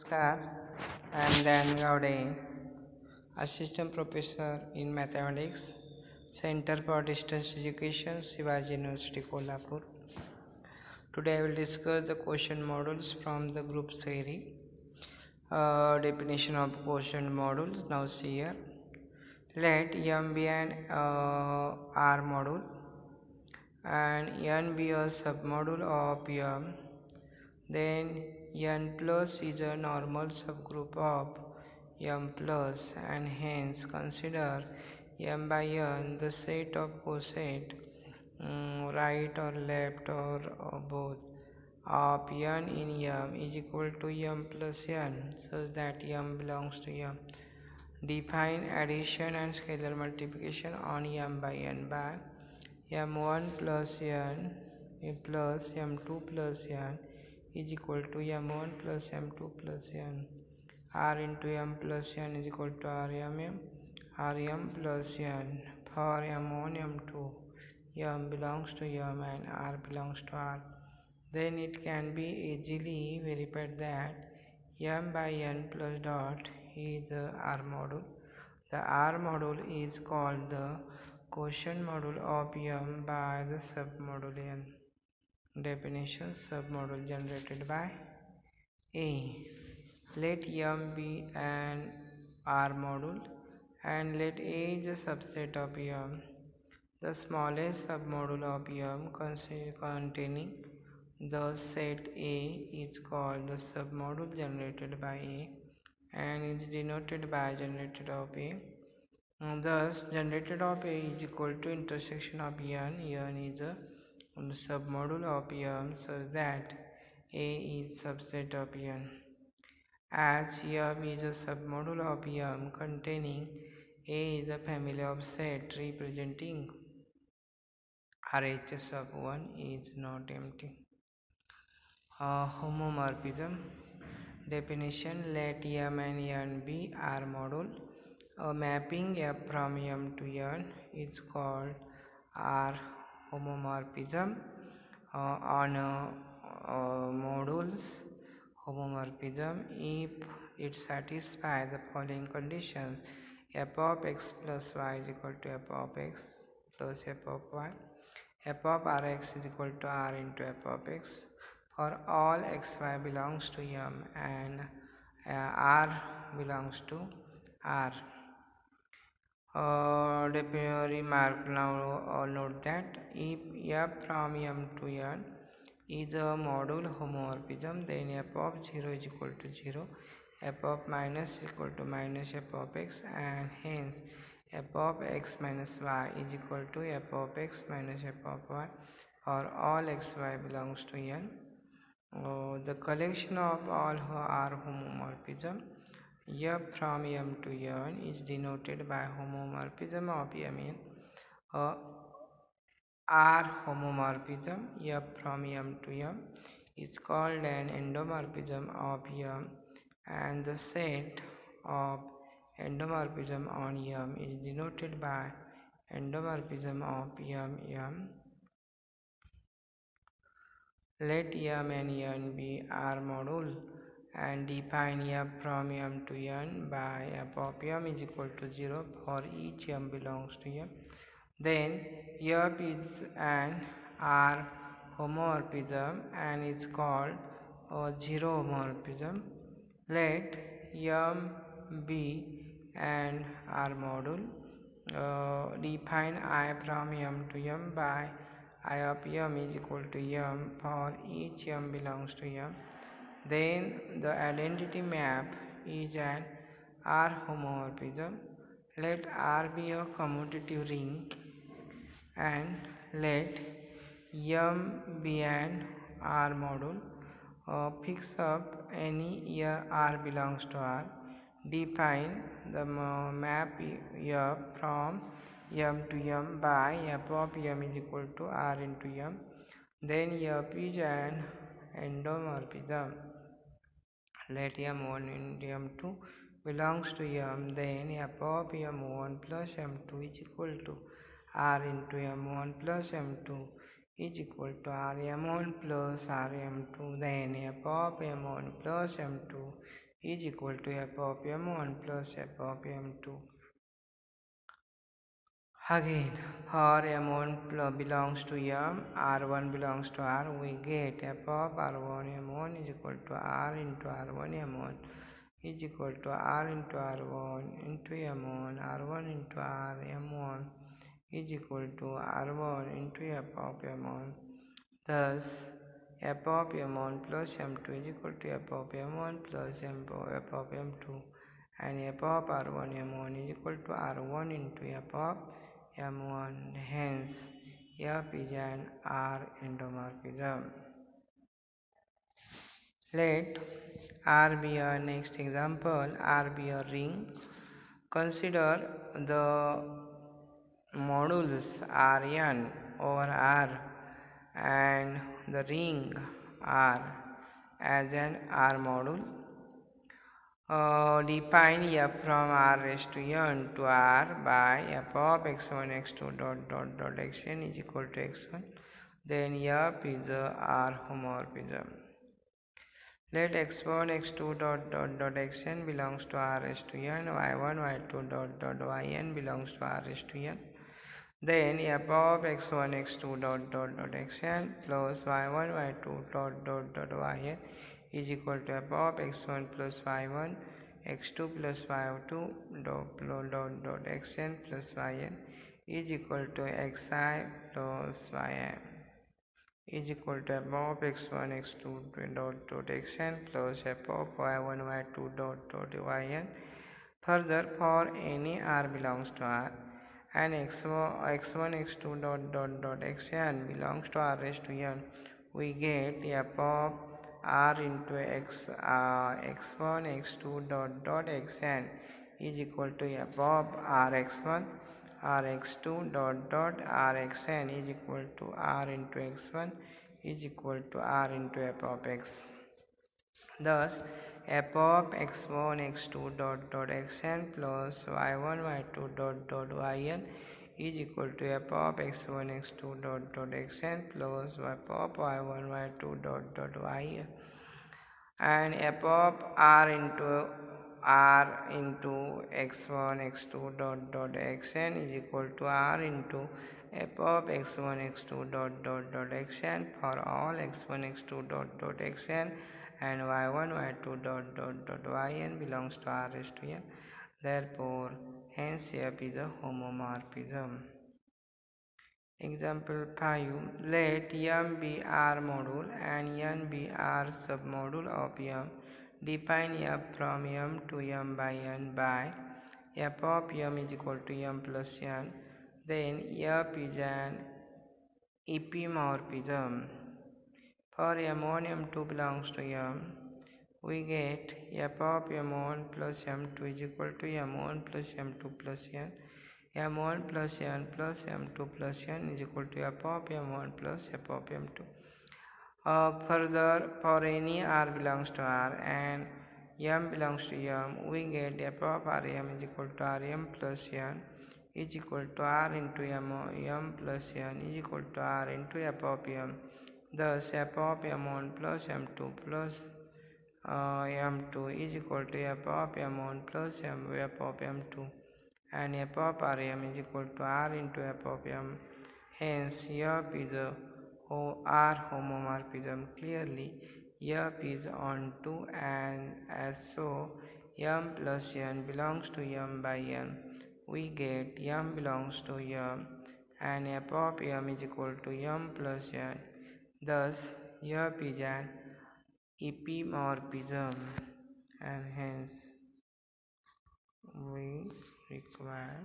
class. I am Dan Gaude, Assistant Professor in Mathematics, Center for Distance Education, Shivaji University, Kolhapur. Today I will discuss the quotient models from the group theory. Definition of quotient models. Now see here. Let M be an R module and N be a submodule of M. Then N plus is a normal subgroup of M plus, and hence consider M by N the set of coset, right or left or both, of N in M is equal to M plus N, such that M belongs to M. Define addition and scalar multiplication on M by N by M1 plus N plus M2 plus N is equal to M1 plus M2 plus N. R into M plus N is equal to Rm plus N. For M1, M2, M belongs to M and R belongs to R. Then it can be easily verified that M by N plus dot is the R module. The R module is called the quotient module of M by the submodule N. Definition: submodule generated by A. Let M be an R module and let A is a subset of M. The smallest submodule of M containing the set A is called the submodule generated by A and is denoted by generated of A. Thus, generated of A is equal to intersection of N. N is a submodule of M such that A is subset of N. As M is a submodule of M containing A is a family of set representing RHS of 1 is not empty. Homomorphism. Definition: let M and N be R module. A mapping F from M to N is called R homomorphism. On modules homomorphism if it satisfies the following conditions: f of x plus y is equal to f of x plus f of y, f of rx is equal to r into f of x for all xy belongs to M and r belongs to R. Remark now, note that if f from M to N is a module homomorphism, then f of 0 is equal to 0, f of minus is equal to minus f of x, and hence f of x minus y is equal to f of x minus f of y for all xy belongs to N. The collection of all R homomorphism F from M to N is denoted by homomorphism of M in R homomorphism F from M to M is called an endomorphism of M, and the set of endomorphism on M is denoted by endomorphism of M. Let M and N be R module and define F from M to N by f of M is equal to 0 for each M belongs to M. Then F is an R homomorphism and is called a zero homomorphism. Let M be an R module. Define I from M to M by I of M is equal to M for each M belongs to M. Then the identity map is an R homomorphism. Let R be a commutative ring and let M be an R module. Fix up any R belongs to R. Define the map F from M to M by f of M is equal to R into M. Then F is an endomorphism. Let M1 and M2 belongs to M, then f of M1 plus M2 is equal to R into M1 plus M2 is equal to R M1 plus R M2, then f of M1 plus M2 is equal to f of m1 plus f of m2. Again, for m1 belongs to m, r1 belongs to r, we get f of r1 m1 is equal to r into r1 m1 is equal to r into r1 into m1, r1 into r m1 is equal to r1 into f of m1. Thus, f of m1 plus m2 is equal to f of m1 plus f of m2, and f of r1 m1 is equal to r1 into f of m1. Hence, f is an R endomorphism. Let R be a next example. R be a ring. Consider the modules Rn over R and the ring R as an R module. Define f from r raised to n to r by f of x1 x2 xn is equal to x1. Then f is a R homomorphism. Let x1 x2 xn belongs to r raised to n, y1 y2 yn belongs to r raised to n. Then f of x1 x2 xn plus y1 y2 yn is equal to f of x1 plus y1 x2 plus y2 xn plus yn is equal to xi plus yn is equal to f of x1 x2 xn plus f of y1 y2 yn. Further, for any r belongs to r and x1 x2 xn belongs to r raised to n, we get f of r into x1 x2 xn is equal to f of rx1 rx2 rxn is equal to r into x1 is equal to r into f of x. Thus, f of x1 x2 xn plus y1 y2 yn is equal to f of x1 x2 xn plus f of y1 y2 yn, and f of r into x1 x2 xn is equal to r into f of x1 x2 xn for all x1 x2 xn and y1 y2 yn belongs to r raised to n. Therefore, hence f is a homomorphism. Example 5. Let m be R module and n be R submodule of m. Define f from m to m by n by f of m is equal to m plus n. Then f is an epimorphism. For m1 m2 belongs to m, we get f of m1 plus m2 is equal to m1 plus m2 plus n. m1 plus n plus m2 plus n is equal to f of m1 plus f of m2. Further, for any r belongs to r and m belongs to m, we get f of rm is equal to rm plus n is equal to r into m plus n is equal to r into f of m. Thus, f of m1 plus m2 plus m2 is equal to f of m1 plus f of m2, and f of rm is equal to r into f of m. Hence, f is a R homomorphism. Clearly, f is onto and as so m plus n belongs to m by n. We get m belongs to m and f of m is equal to m plus n. Thus, f is an epimorphism, and hence we require